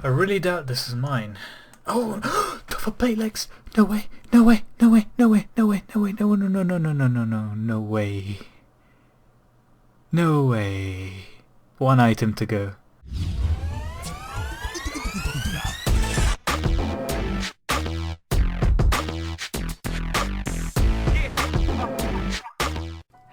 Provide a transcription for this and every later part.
I really doubt this is mine. Oh, for plate legs. No way, no way, no way, no way, no way, no way, no, no, no, no, no, no, no, no, no way. No way. One item to go.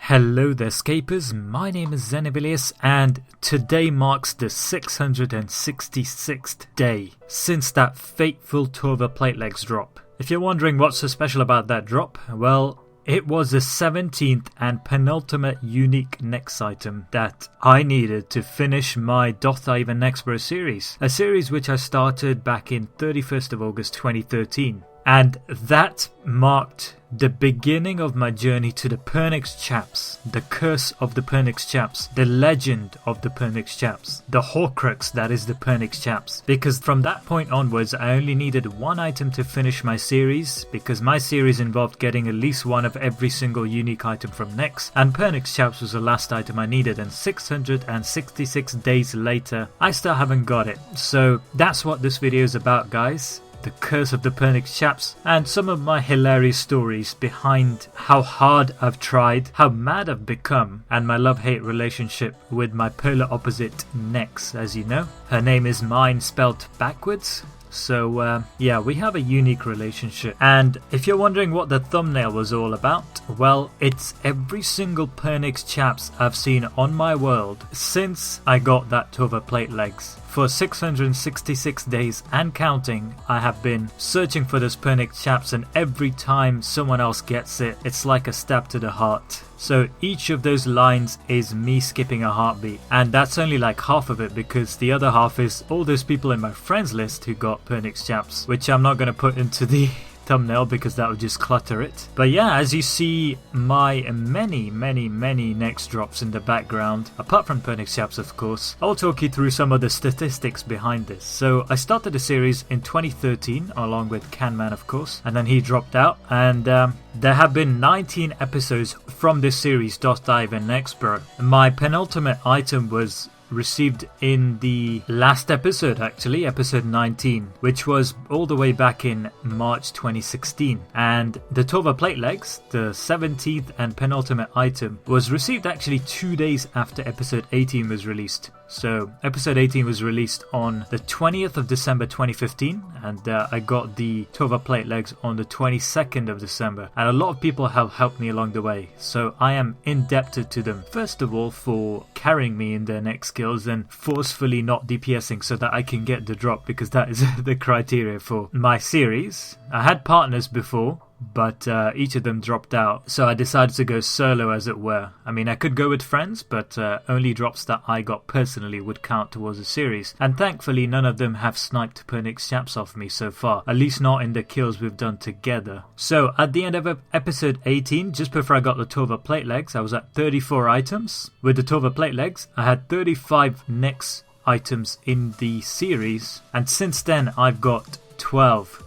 Hello there, Scapers. My name is Xenobelius, and today marks the 666th day since that fateful Tova plate legs drop. If you're wondering what's so special about that drop, well, it was the 17th and penultimate unique next item that I needed to finish my Doth I Even Next Bro series, a series which I started back in 31st of August 2013. And that marked the beginning of my journey to the Pernix Chaps, the curse of the Pernix Chaps, the legend of the Pernix Chaps, the Horcrux that is the Pernix Chaps. Because from that point onwards, I only needed one item to finish my series, because my series involved getting at least one of every single unique item from Nex, and Pernix Chaps was the last item I needed, and 666 days later, I still haven't got it. So that's what this video is about, guys. The curse of the Pernix Chaps, and some of my hilarious stories behind how hard I've tried, how mad I've become, and my love-hate relationship with my polar opposite Nex, as you know. Her name is mine spelt backwards. So yeah, we have a unique relationship. And if you're wondering what the thumbnail was all about, well, it's every single Pernix Chaps I've seen on my world since I got that Tova plate legs. For 666 days and counting, I have been searching for this Pernix Chaps, and every time someone else gets it, it's like a stab to the heart. So each of those lines is me skipping a heartbeat, and that's only like half of it, because the other half is all those people in my friends list who got Pernix Chaps, which I'm not going to put into the thumbnail because that would just clutter it. But yeah, as you see my many next drops in the background, apart from Pernix Chaps of course, I'll talk you through some of the statistics behind this. So I started the series in 2013 along with Canman of course, and then he dropped out, and there have been 19 episodes from this series, Doth I Even Next Bro. My penultimate item was received in the last episode, actually, episode 19, which was all the way back in March 2016. And the Tova plate legs, the 17th and penultimate item, was received actually 2 days after episode 18 was released. So episode 18 was released on the 20th of December 2015, and I got the Tova plate legs on the 22nd of December. And a lot of people have helped me along the way, so I am indebted to them. First of all, for carrying me in their next skills and forcefully not DPSing so that I can get the drop, because that is the criteria for my series. I had partners before, but each of them dropped out, so I decided to go solo, as it were. I mean, I could go with friends, but only drops that I got personally would count towards the series, and thankfully none of them have sniped Pernix Chaps off me so far, at least not in the kills we've done together. So at the end of episode 18, just before I got the Tova plate legs, I was at 34 items. With the Tova plate legs, I had 35 next items in the series, and since then I've got 12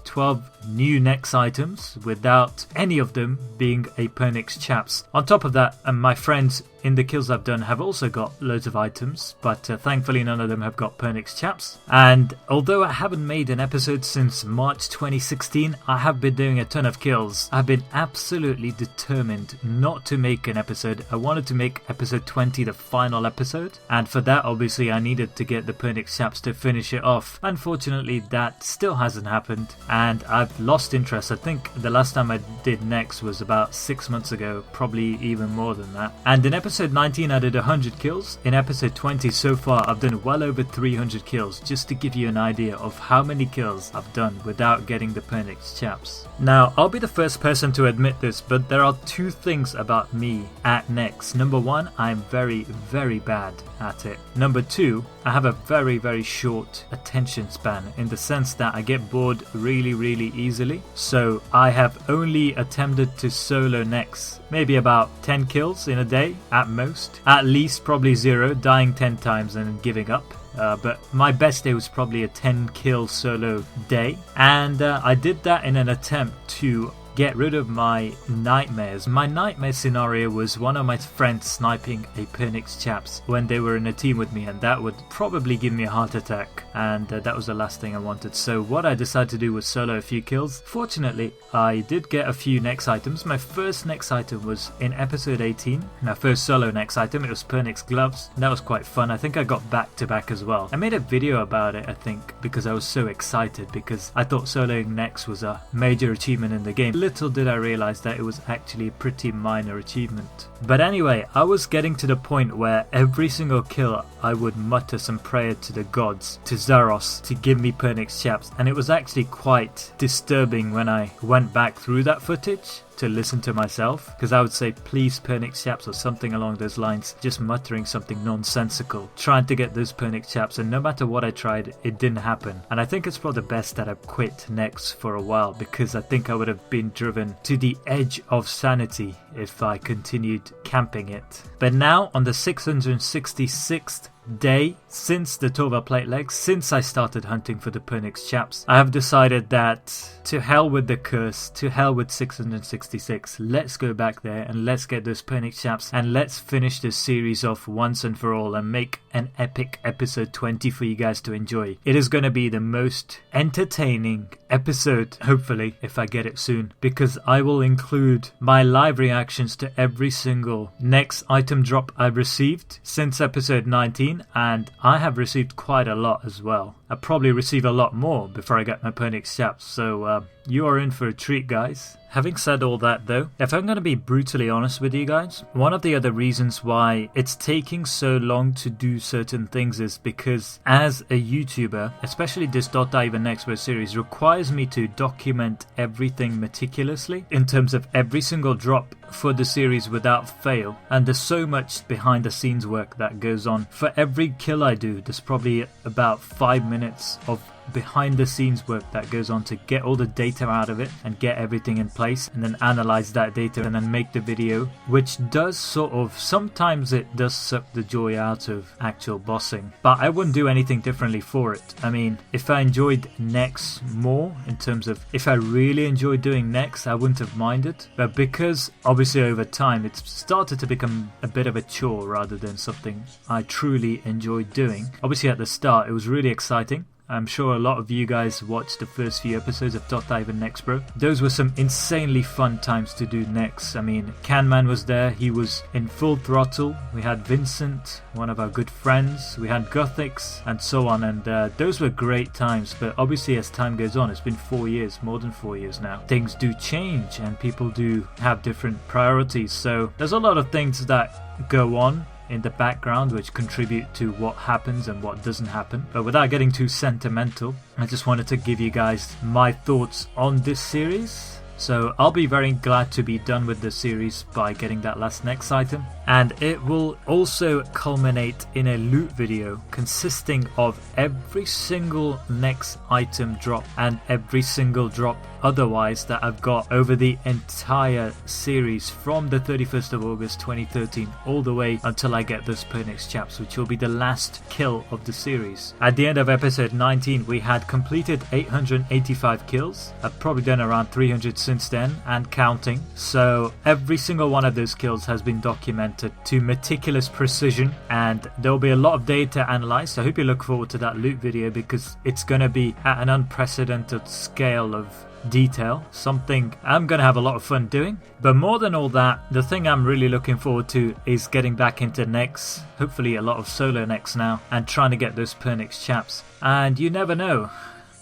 new Nex items without any of them being a Pernix Chaps. On top of that, my friends in the kills I've done have also got loads of items, but thankfully none of them have got Pernix Chaps. And although I haven't made an episode since March 2016, I have been doing a ton of kills. I've been absolutely determined not to make an episode. I wanted to make episode 20 the final episode, and for that obviously I needed to get the Pernix Chaps to finish it off. Unfortunately that still hasn't happened, and I've lost interest. I think the last time I did Nex was about 6 months ago, probably even more than that. And in episode 19 I did 100 kills. In episode 20 so far I've done well over 300 kills, just to give you an idea of how many kills I've done without getting the Pernix Chaps. Now, I'll be the first person to admit this, but there are two things about me at Nex. Number one, I'm very bad at it. Number two, I have a very short attention span, in the sense that I get bored really easily. So I have only attempted to solo Nex maybe about 10 kills in a day at most. At least probably 0, dying 10 times and then giving up. But my best day was probably a 10 kill solo day, and I did that in an attempt to get rid of my nightmares. My nightmare scenario was one of my friends sniping a Pernix Chaps when they were in a team with me, and that would probably give me a heart attack, and that was the last thing I wanted. So what I decided to do was solo a few kills. Fortunately, I did get a few next items. My first next item was in episode 18. My first solo next item, it was Pernix gloves. That was quite fun. I think I got back to back as well. I made a video about it, I think, because I was so excited, because I thought soloing next was a major achievement in the game. Little did I realize that it was actually a pretty minor achievement. But anyway, I was getting to the point where every single kill I would mutter some prayer to the gods, to Zaros, to give me Pernix Chaps, and it was actually quite disturbing when I went back through that footage to listen to myself, because I would say please Pernix Chaps or something along those lines, just muttering something nonsensical, trying to get those Pernix Chaps, and no matter what I tried, it didn't happen. And I think it's probably the best that I quit Nex for a while, because I think I would have been driven to the edge of sanity if I continued camping it. But now on the 666th day since the Tova plate legs, since I started hunting for the Pernix Chaps, I have decided that to hell with the curse, to hell with 666, let's go back there and let's get those Pernix Chaps, and let's finish this series off once and for all and make an epic episode 20 for you guys to enjoy. It is going to be the most entertaining episode, hopefully, if I get it soon, because I will include my live reactions to every single next item drop I've received since episode 19, and I have received quite a lot as well. I'll probably receive a lot more before I get my Pernix Chaps, so you are in for a treat, guys. Having said all that though, if I'm going to be brutally honest with you guys, one of the other reasons why it's taking so long to do certain things is because as a YouTuber, especially this .dive and Expert series requires me to document everything meticulously in terms of every single drop for the series without fail, and there's so much behind the scenes work that goes on. For every kill I do, there's probably about 5 minutes of behind the scenes work that goes on to get all the data out of it and get everything in place, and then analyze that data and then make the video, which does sort of, sometimes it does suck the joy out of actual bossing, but I wouldn't do anything differently for it. I mean, if I enjoyed Nex more, in terms of if I really enjoyed doing Nex, I wouldn't have minded, but because obviously over time it's started to become a bit of a chore rather than something I truly enjoyed doing. Obviously at the start it was really exciting. I'm sure a lot of you guys watched the first few episodes of .dive and Nex Bro. Those were some insanely fun times to do Nex. I mean, Canman was there, he was in full throttle. We had Vincent, one of our good friends. We had Gothics and so on, and those were great times. But obviously as time goes on, it's been 4 years, more than 4 years now. Things do change and people do have different priorities. So there's a lot of things that go on in the background which contribute to what happens and what doesn't happen. But without getting too sentimental, I just wanted to give you guys my thoughts on this series. So I'll be very glad to be done with the series by getting that last next item, and it will also culminate in a loot video consisting of every single next item drop and every single drop otherwise that I've got over the entire series from the 31st of August 2013 all the way until I get those Pernix Chaps, which will be the last kill of the series. At the end of episode 19 we had completed 885 kills. I've probably done around 300 since then and counting, so every single one of those kills has been documented to meticulous precision, and there'll be a lot of data analyzed. I hope you look forward to that loot video because it's going to be at an unprecedented scale of detail, something I'm going to have a lot of fun doing. But more than all that, the thing I'm really looking forward to is getting back into Nex, hopefully a lot of solo Nex now, and trying to get those Pernix Chaps. And you never know,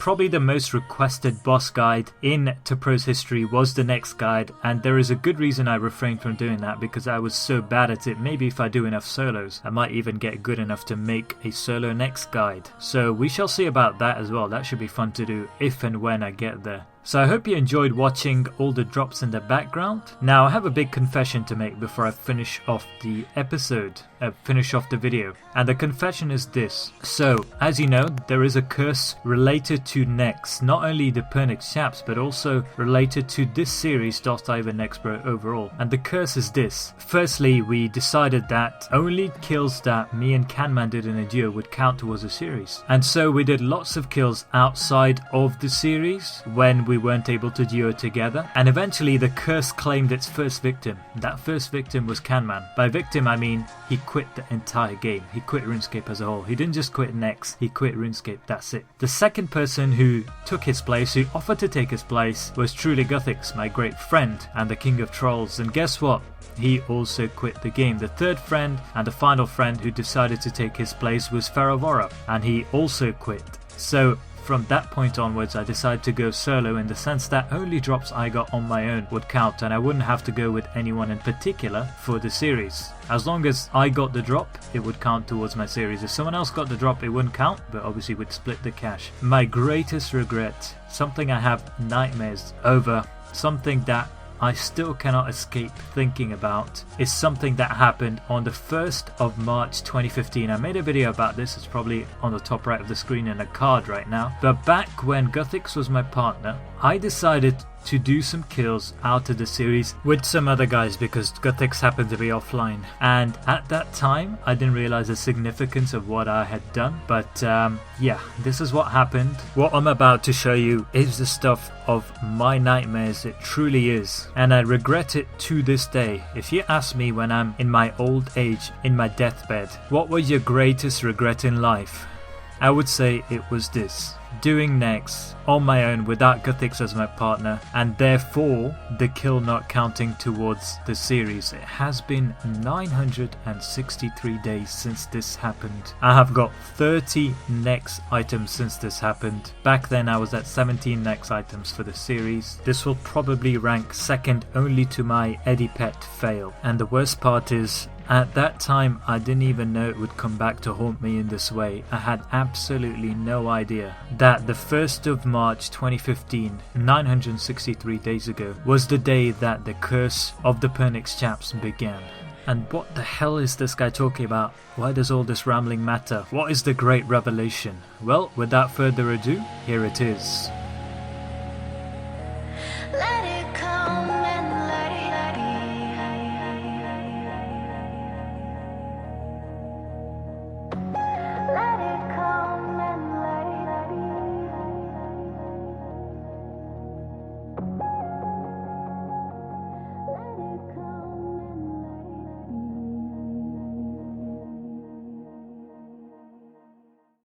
probably the most requested boss guide in To Pro's history was the Nex guide, and there is a good reason I refrained from doing that because I was so bad at it. Maybe if I do enough solos, I might even get good enough to make a solo Nex guide. So we shall see about that as well. That should be fun to do if and when I get there. So I hope you enjoyed watching all the drops in the background. Now I have a big confession to make before I finish off the episode, finish off the video. And the confession is this. So, as you know, there is a curse related to Nex, not only the Pernix Chaps, but also related to this series, .dive and Nex Bro overall. And the curse is this. Firstly, we decided that only kills that me and Canman did in a duo would count towards a series. And so we did lots of kills outside of the series when we we weren't able to duo together, and eventually the curse claimed its first victim. That first victim was Canman. By victim I mean he quit the entire game. He quit RuneScape as a whole. He didn't just quit Nex, he quit RuneScape, that's it. The second person who took his place, who offered to take his place, was truly Guthix, my great friend and the king of trolls, and guess what? He also quit the game. The third friend and the final friend who decided to take his place was Ferovora, and he also quit. So from that point onwards I decided to go solo, in the sense that only drops I got on my own would count, and I wouldn't have to go with anyone in particular for the series. As long as I got the drop, it would count towards my series. If someone else got the drop, it wouldn't count, but obviously we'd split the cash. My greatest regret, something I have nightmares over, something that I still cannot escape thinking about, is something that happened on the 1st of March 2015. I made a video about this, it's probably on the top right of the screen in a card right now. But back when Guthix was my partner, I decided to do some kills out of the series with some other guys because Guthix happened to be offline, and at that time I didn't realize the significance of what I had done. But yeah, this is what happened. What I'm about to show you is the stuff of my nightmares, it truly is, and I regret it to this day. If you ask me when I'm in my old age, in my deathbed, what was your greatest regret in life, I would say it was this: doing Nex on my own without Guthix as my partner, and therefore the kill not counting towards the series. It has been 963 days since this happened. I have got 30 Nex items since this happened. Back then I was at 17 Nex items for the series. This will probably rank second only to my Eddie Pet fail, and the worst part is, at that time I didn't even know it would come back to haunt me in this way. I had absolutely no idea that the 1st of March 2015, 963 days ago, was the day that the curse of the Pernix Chaps began. And what the hell is this guy talking about? Why does all this rambling matter? What is the great revelation? Well, without further ado, here it is.